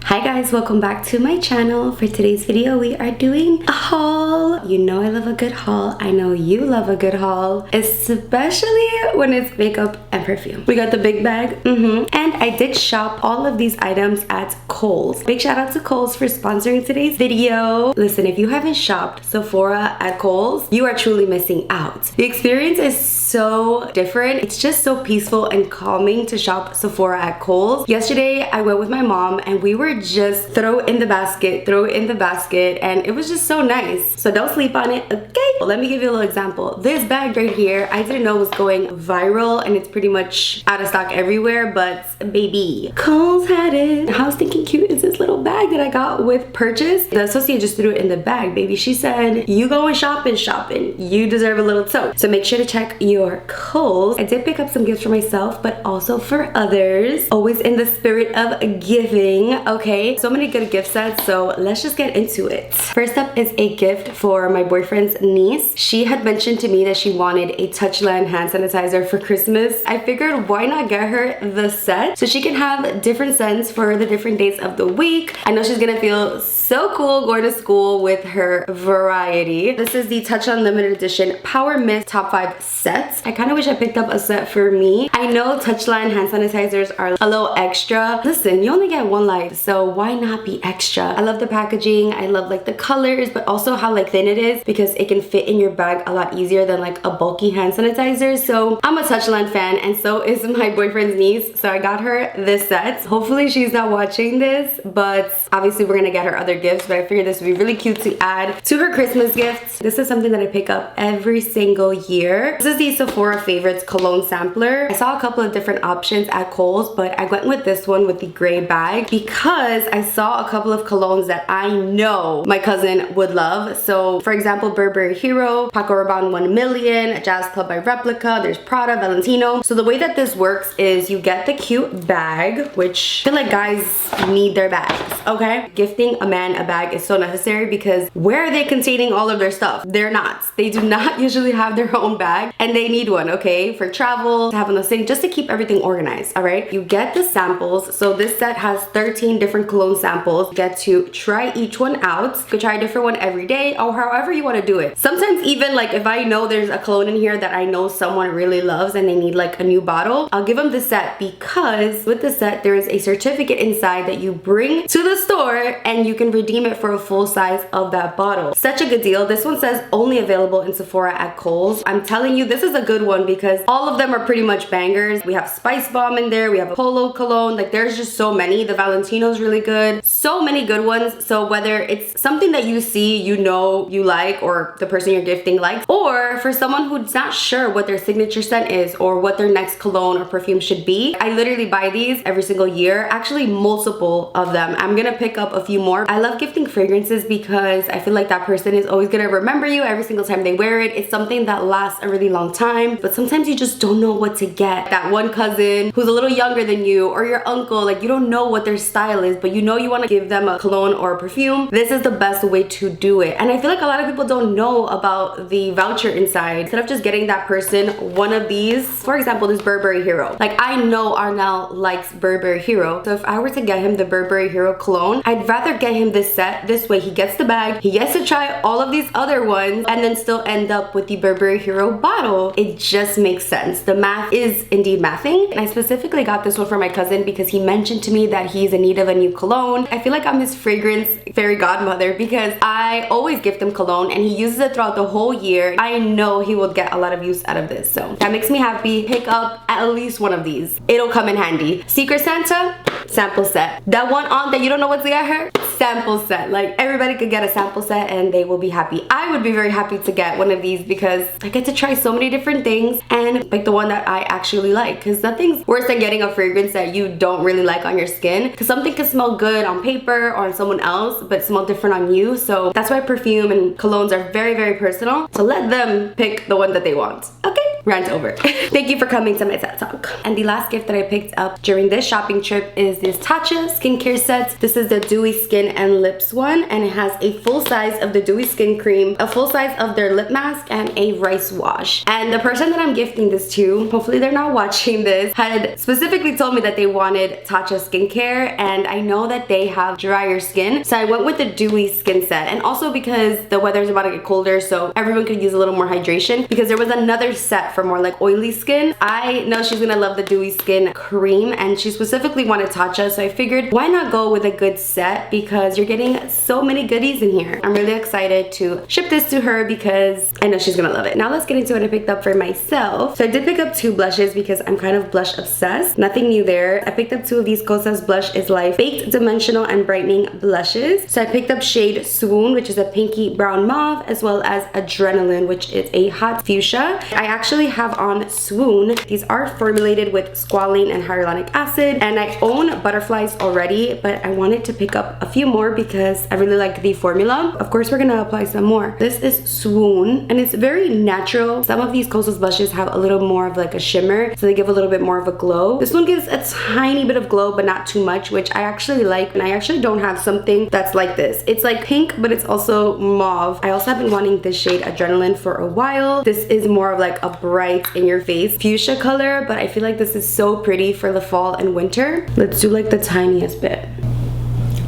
Hi guys, welcome back to my channel. For today's video, we are doing a haul. You know I love a good haul. I know you love a good haul, especially when it's makeup and perfume. We got the big bag, and I did shop all of these items at Kohl's. Big shout out to Kohl's for sponsoring today's video. Listen, if you haven't shopped Sephora at Kohl's, you are truly missing out. The experience is so different. It's just so peaceful and calming to shop Sephora at Kohl's. Yesterday, I went with my mom and we were just throw it in the basket, and it was just so nice. So don't sleep on it, okay? Well, let me give you a little example. This bag right here, I didn't know was going viral and it's pretty much out of stock everywhere, but baby, Kohl's had it. How stinking cute is this little bag that I got with purchase? The associate just threw it in the bag, baby. She said, you going shopping, you deserve a little tote. So make sure to check your Kohl's. I did pick up some gifts for myself, but also for others. Always in the spirit of giving, okay? So many good gift sets, so let's just get into it. First up is a gift for my boyfriend's niece. She had mentioned to me that she wanted a Touchland hand sanitizer for Christmas. I figured why not get her the set so she can have different scents for the different days of the week. I know she's gonna feel so cool going to school with her variety. This is the Touchland limited edition Power Mist Top 5 sets. I kind of wish I picked up a set for me. I know Touchland hand sanitizers are a little extra. Listen, you only get one life, so why not be extra? I love the packaging. I love like the colors, but also how like thin it is because it can fit in your bag a lot easier than like a bulky hand sanitizer. So I'm a Touchland fan and so is my boyfriend's niece. So I got her this set. Hopefully she's not watching this, but obviously we're gonna get her other gifts, but I figured this would be really cute to add to her Christmas gifts. This is something that I pick up every single year. This is the Sephora Favorites Cologne Sampler. I saw a couple of different options at Kohl's, but I went with this one with the gray bag because I saw a couple of colognes that I know my cousin would love. So for example, Burberry Hero, Paco Rabanne 1 Million, Jazz Club by Replica, there's Prada, Valentino. So the way that this works is you get the cute bag, which I feel like guys need their bags, okay? Gifting a man a bag is so necessary because where are they containing all of their stuff? They're not. They do not usually have their own bag and they need one, okay? For travel, to have on the thing, just to keep everything organized, all right? You get the samples. So this set has 13 different cologne samples. You get to try each one out. You could try a different one every day or however you want to do it. Sometimes even like if I know there's a cologne in here that I know someone really loves and they need like a new bottle, I'll give them the set because with the set, there is a certificate inside that you bring to the store and you can redeem it for a full size of that bottle. Such a good deal. This one says only available in Sephora at Kohl's. I'm telling you, this is a good one because all of them are pretty much bangers. We have Spice Bomb in there. We have a Polo cologne. Like there's just so many. The Valentino's really good. So many good ones. So whether it's something that you see, you know, you like, or the person you're gifting likes, or for someone who's not sure what their signature scent is or what their next cologne or perfume should be, I literally buy these every single year. Actually, multiple of them. I'm gonna pick up a few more. I love gifting fragrances because I feel like that person is always gonna remember you every single time they wear it. It's something that lasts a really long time, but sometimes you just don't know what to get. That one cousin who's a little younger than you or your uncle, like you don't know what their style is, but you know you want to give them a cologne or a perfume. This is the best way to do it. And I feel like a lot of people don't know about the voucher inside. Instead of just getting that person one of these, for example, this Burberry Hero. Like I know Arnell likes Burberry Hero, so if I were to get him the Burberry Hero cologne, I'd rather get him this set. This way he gets the bag, he gets to try all of these other ones, and then still end up with the Burberry Hero bottle. It just makes sense. The math is indeed mathing. And I specifically got this one for my cousin because he mentioned to me that he's in need of a new cologne. I feel like I'm his fragrance fairy godmother because I always gift him cologne and he uses it throughout the whole year. I know he will get a lot of use out of this, so that makes me happy. Pick up at least one of these. It'll come in handy. Secret Santa, sample set. That one aunt that you don't know what to get her, sample set. Like everybody could get a sample set and they will be happy. I would be very happy to get one of these because I get to try so many different things and pick the one that I actually like, because nothing's worse than getting a fragrance that you don't really like on your skin, because something can smell good on paper or on someone else but smell different on you. So that's why perfume and colognes are very, very personal. So let them pick the one that they want. Okay, rant over. Thank you for coming to my TED Talk. look. And the last gift that I picked up during this shopping trip is this Tatcha skincare set. This is the Dewy Skin and Lips one, and it has a full size of the Dewy Skin Cream, a full size of their lip mask, and a rice wash. And the person that I'm gifting this to, hopefully they're not watching this, had specifically told me that they wanted Tatcha skincare, and I know that they have drier skin, so I went with the Dewy Skin set. And also because the weather's about to get colder, so everyone could use a little more hydration, because there was another set for more like oily skin. I know she's gonna love the Dewy Skin Cream, and she specifically wanted Tatcha, so I figured why not go with a good set, because you're getting so many goodies in here. I'm really excited to ship this to her because I know she's gonna love it. Now let's get into what I picked up for myself. So I did pick up 2 blushes because I'm kind of blush obsessed. Nothing new there. I picked up 2 of these Kosas Blush is Life Baked Dimensional and Brightening Blushes. So I picked up shade Swoon, which is a pinky brown mauve, as well as Adrenaline, which is a hot fuchsia. I actually have on Swoon. These are formulated with squalane and hyaluronic acid, and I own Butterflies already, but I wanted to pick up a few more because I really like the formula. Of course, we're gonna apply some more. This is Swoon, and it's very natural. Some of these Kosas blushes have a little more of like a shimmer, so they give a little bit more of a glow. This one gives a tiny bit of glow, but not too much, which I actually like, and I actually don't have something that's like this. It's like pink, but it's also mauve. I also have been wanting this shade Adrenaline for a while. This is more of like a bright in your face fuchsia color, but I feel like this is so pretty for the fall and winter. Let's do like the tiniest bit.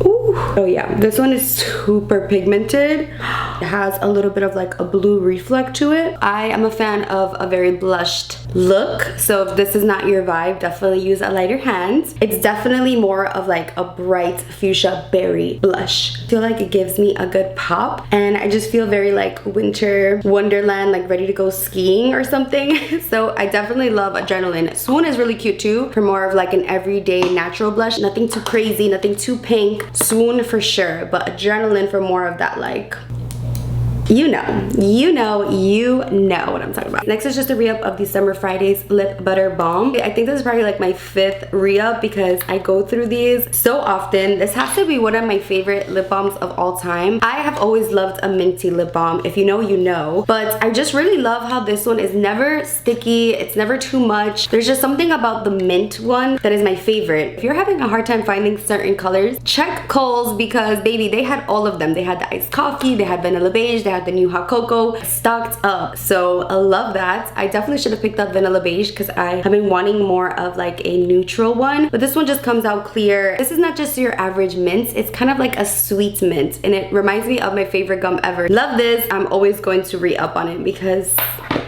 Ooh. Oh yeah, this one is super pigmented. It has a little bit of like a blue reflect to it. I am a fan of a very blushed look, so if this is not your vibe, definitely use a lighter hand. It's definitely more of like a bright fuchsia berry blush. I feel like it gives me a good pop, and I just feel very like winter wonderland, like ready to go skiing or something. So I definitely love Adrenaline. Swoon is really cute too for more of like an everyday natural blush. Nothing too crazy, nothing too pink. Swoon for sure, but Adrenaline for more of that like, you know what I'm talking about. Next is just a re-up of the Summer Fridays Lip Butter Balm. I think this is probably like my 5th re-up because I go through these so often. This has to be one of my favorite lip balms of all time. I have always loved a minty lip balm. If you know, you know. But I just really love how this one is never sticky. It's never too much. There's just something about the mint one that is my favorite. If you're having a hard time finding certain colors, check Kohl's, because baby, they had all of them. They had the iced coffee, they had vanilla beige, they had the new hot cocoa stocked up, so I love that. I definitely should have picked up vanilla beige because I have been wanting more of like a neutral one, but this one just comes out clear. This is not just your average mint, it's kind of like a sweet mint, and it reminds me of my favorite gum ever. Love this. I'm always going to re-up on it because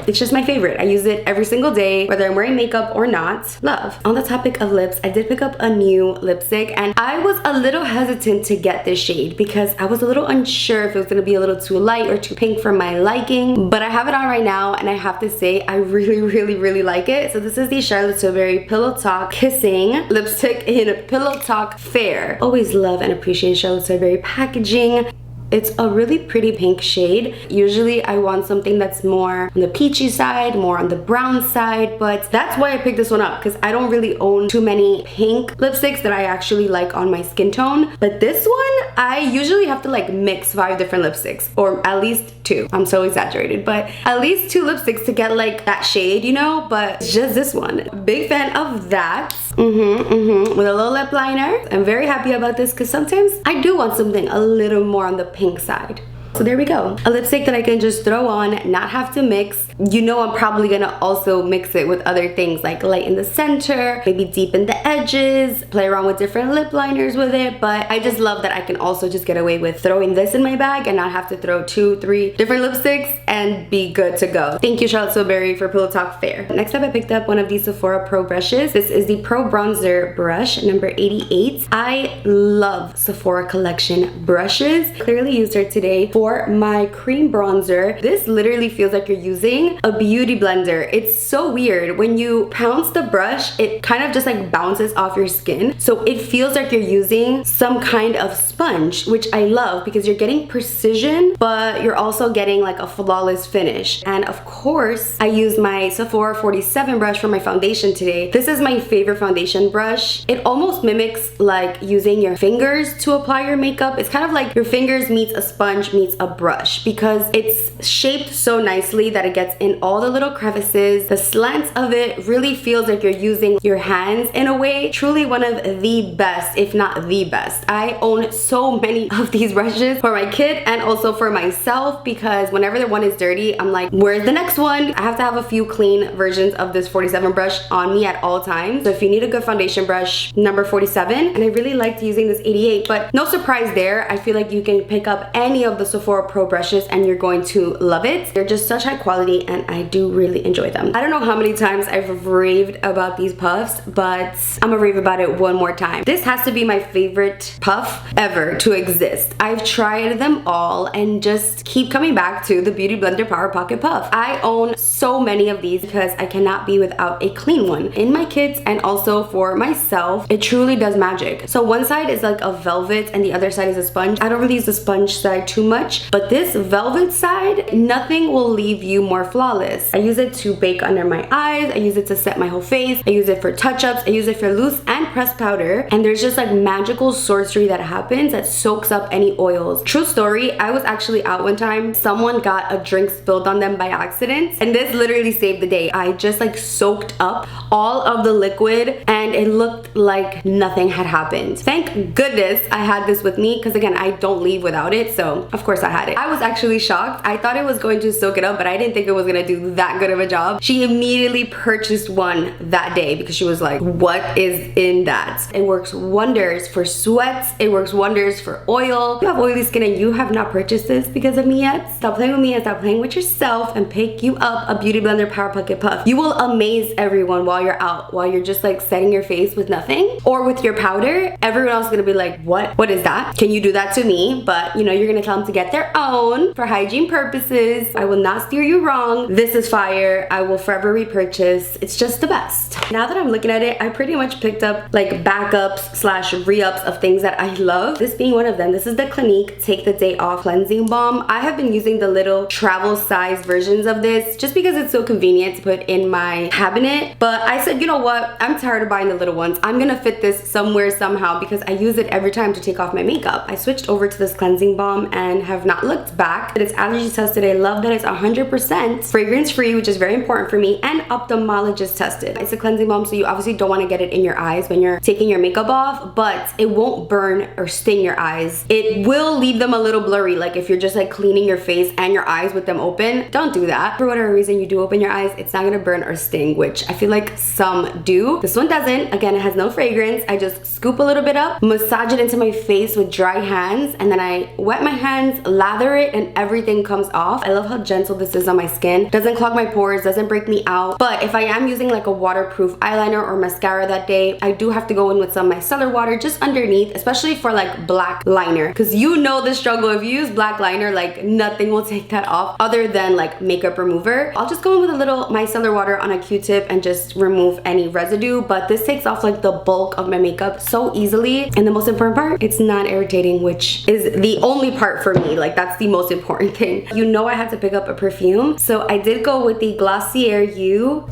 it's just my favorite. I use it every single day, whether I'm wearing makeup or not. Love. On the topic of lips, I did pick up a new lipstick, and I was a little hesitant to get this shade because I was a little unsure if it was gonna be a little too light or too pink for my liking, but I have it on right now, and I have to say I really like it. So this is the Charlotte Tilbury Pillow Talk Kissing lipstick in Pillow Talk Fair. Always love and appreciate Charlotte Tilbury packaging. It's a really pretty pink shade. Usually I want something that's more on the peachy side, more on the brown side, but that's why I picked this one up, because I don't really own too many pink lipsticks that I actually like on my skin tone. But this one, I usually have to like mix 5 different lipsticks, or at least 2. I'm so exaggerated, but at least 2 lipsticks to get like that shade, you know, but it's just this one. Big fan of that. With a little lip liner. I'm very happy about this because sometimes I do want something a little more on the pink side. So there we go. A lipstick that I can just throw on, not have to mix. You know I'm probably gonna also mix it with other things like light in the center, maybe deep in the edges, play around with different lip liners with it, but I just love that I can also just get away with throwing this in my bag and not have to throw 2, 3 different lipsticks and be good to go. Thank you, Charlotte Tilbury, for Pillow Talk Fair. Next up, I picked up one of these Sephora Pro brushes. This is the Pro Bronzer brush, number 88. I love Sephora collection brushes. Clearly used her today for my cream bronzer. This literally feels like you're using a beauty blender. It's so weird. When you pounce the brush, it kind of just like bounces off your skin. So it feels like you're using some kind of sponge, which I love because you're getting precision, but you're also getting like a flawless finish. And of course, I used my Sephora 47 brush for my foundation today. This is my favorite foundation brush. It almost mimics like using your fingers to apply your makeup. It's kind of like your fingers meets a sponge meets needs a brush because it's shaped so nicely that it gets in all the little crevices. The slants of it really feels like you're using your hands in a way. Truly one of the best, if not the best. I own so many of these brushes for my kid and also for myself because whenever the one is dirty, I'm like, where's the next one? I have to have a few clean versions of this 47 brush on me at all times. So if you need a good foundation brush, number 47. And I really liked using this 88, but no surprise there. I feel like you can pick up any of the Sephora Pro brushes and you're going to love it. They're just such high quality and I do really enjoy them. I don't know how many times I've raved about these puffs, but I'm gonna rave about it one more time. This has to be my favorite puff ever to exist. I've tried them all and just keep coming back to the Beautyblender Power Pocket Puff. I own so many of these because I cannot be without a clean one. In my kids and also for myself, it truly does magic. So one side is like a velvet and the other side is a sponge. I don't really use the sponge side too much, but this velvet side, nothing will leave you more flawless. I use it to bake under my eyes. I use it to set my whole face. I use it for touch-ups. I use it for loose and pressed powder. And there's just like magical sorcery that happens that soaks up any oils. True story, I was actually out one time. Someone got a drink spilled on them by accident. And this literally saved the day. I just like soaked up all of the liquid and it looked like nothing had happened. Thank goodness I had this with me because again, I don't leave without it. So of course I had it. I was actually shocked. I thought it was going to soak it up, but I didn't think it was gonna do that good of a job. She immediately purchased one that day because she was like, what is in that? It works wonders for sweats. It works wonders for oil. If you have oily skin and you have not purchased this because of me yet, stop playing with me and stop playing with yourself and pick you up a Beautyblender Power Pocket Puff. You will amaze everyone while you're out, while you're just like setting your face with nothing or with your powder. Everyone else is gonna be like, what is that? Can you do that to me? But you know, you're gonna tell them to get their own for hygiene purposes. I will not steer you wrong. This is fire. I will forever repurchase. It's just the best. Now that I'm looking at it, I pretty much picked up like backups slash re-ups of things that I love. This being one of them. This is the Clinique Take the Day Off Cleansing Balm. I have been using the little travel size versions of this just because it's so convenient to put in my cabinet. But I said, you know what? I'm tired of buying the little ones. I'm gonna fit this somewhere somehow because I use it every time to take off my makeup. I switched over to this cleansing balm and have not looked back. It's allergy tested. I love that it's 100% fragrance free, which is very important for me, and ophthalmologist tested. It's a cleansing balm, so you obviously don't want to get it in your eyes when you're taking your makeup off, but it won't burn or sting your eyes. It will leave them a little blurry, like if you're just like cleaning your face and your eyes with them open. Don't do that. For whatever reason you do open your eyes, it's not gonna burn or sting, which I feel like some do. This one doesn't. Again, it has no fragrance. I just scoop a little bit up, massage it into my face with dry hands, and then I wet my hands, lather it, and everything comes off. I love how gentle this is on my skin. Doesn't clog my pores, doesn't break me out. But if I am using like a waterproof eyeliner or mascara that day, I do have to go in with some micellar water just underneath, especially for like black liner, because you know the struggle. If you use black liner, like nothing will take that off other than like makeup remover. I'll just go in with a little micellar water on a Q-tip and just remove any residue, but this takes off like the bulk of my makeup so easily. And the most important part, it's not irritating, which is the only part for me. Like that's the most important thing. You know, I had to pick up a perfume, so I did go with the Glossier Doux.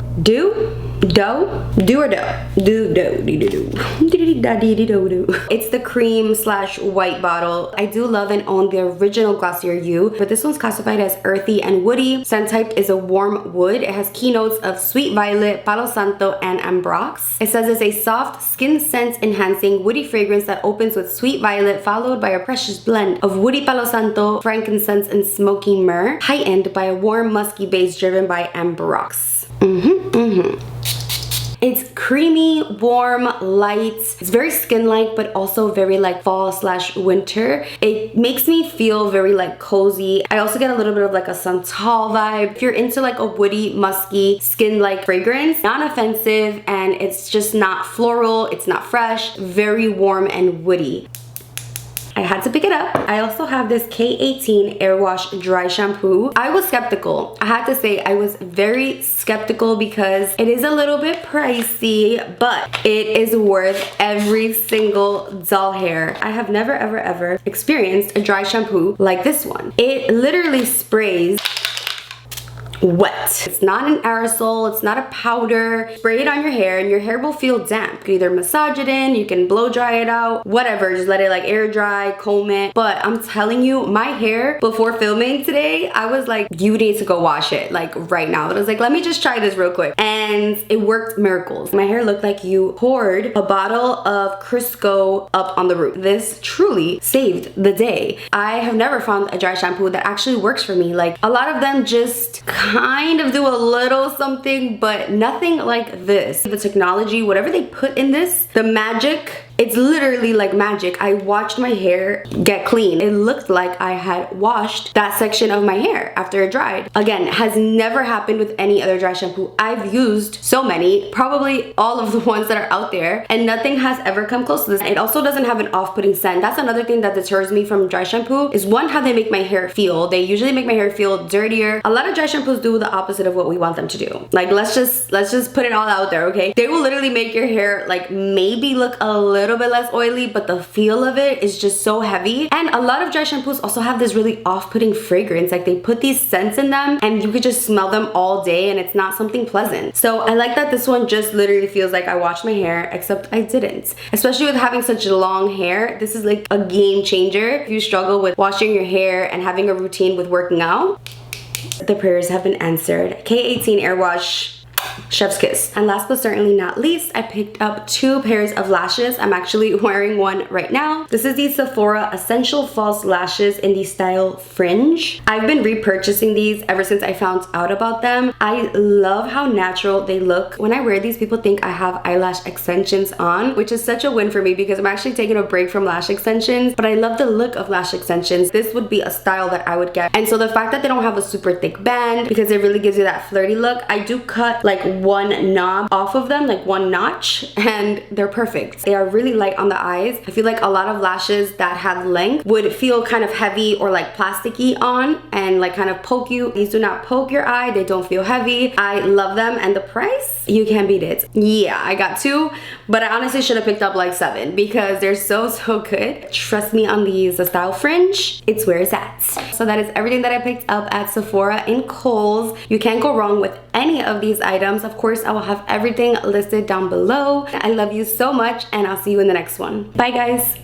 It's the cream slash white bottle. I do love and own the original Glossier U, but this one's classified as earthy and woody. Scent type is a warm wood. It has keynotes of sweet violet, palo santo, and ambrox. It says it's a soft, skin scent enhancing woody fragrance that opens with sweet violet followed by a precious blend of woody palo santo, frankincense, and smoky myrrh, heightened by a warm musky base driven by ambrox. It's creamy, warm, light. It's very skin-like, but also very like fall slash winter. It makes me feel very like cozy. I also get a little bit of like a santal vibe. If you're into like a woody, musky, skin-like fragrance, non-offensive, and it's just not floral, it's not fresh, very warm and woody. I had to pick it up. I also have this K18 AirWash Dry Shampoo. I was skeptical. I had to say I was very skeptical because it is a little bit pricey, but it is worth every single doll hair. I have never ever experienced a dry shampoo like this one. It literally sprays wet. It's not an aerosol, it's not a powder. Spray it on your hair and your hair will feel damp. You can either massage it in, you can blow dry it out, whatever. Just let it like air dry, comb it. But I'm telling you, my hair before filming today, I was like, you need to go wash it like right now. I was like, let me just try this real quick. And it worked miracles. My hair looked like you poured a bottle of Crisco up on the roof. This truly saved the day. I have never found a dry shampoo that actually works for me. Like a lot of them just kind of do a little something, but nothing like this. The technology, whatever they put in this, the magic, it's literally like magic. I watched my hair get clean. It looked like I had washed that section of my hair after it dried. Again, has never happened with any other dry shampoo. I've used so many, probably all of the ones that are out there, and nothing has ever come close to this. It also doesn't have an off-putting scent. That's another thing that deters me from dry shampoo, is one, how they make my hair feel. They usually make my hair feel dirtier. A lot of dry shampoos do the opposite of what we want them to do. Like let's just put it all out there, okay? They will literally make your hair like maybe look a little bit less oily, but the feel of it is just so heavy. And a lot of dry shampoos also have this really off-putting fragrance. Like they put these scents in them and you could just smell them all day and it's not something pleasant. So I like that this one just literally feels like I washed my hair, except I didn't. Especially with having such long hair, this is like a game changer. If you struggle with washing your hair and having a routine with working out, the prayers have been answered. K18 AirWash Chef's Kiss. And last but certainly not least, I picked up 2 pairs of lashes. I'm actually wearing one right now. This is the Sephora Essential False Lashes in the style Fringe. I've been repurchasing these ever since I found out about them. I love how natural they look. When I wear these, people think I have eyelash extensions on, which is such a win for me because I'm actually taking a break from lash extensions, but I love the look of lash extensions. This would be a style that I would get. And so the fact that they don't have a super thick band, because it really gives you that flirty look, I do cut like one knob off of them, like one notch, and they're perfect. They are really light on the eyes. I feel like a lot of lashes that have length would feel kind of heavy or like plasticky on and like kind of poke you. These do not poke your eye. They don't feel heavy. I love them, and the price, you can't beat it. Yeah, I got 2, but I honestly should have picked up like 7 because they're so good. Trust me on these. The style Fringe, it's where it's at. So that is everything that I picked up at Sephora in Kohl's. You can't go wrong with any of these items. Of course, I will have everything listed down below. I love you so much, and I'll see you in the next one. Bye guys.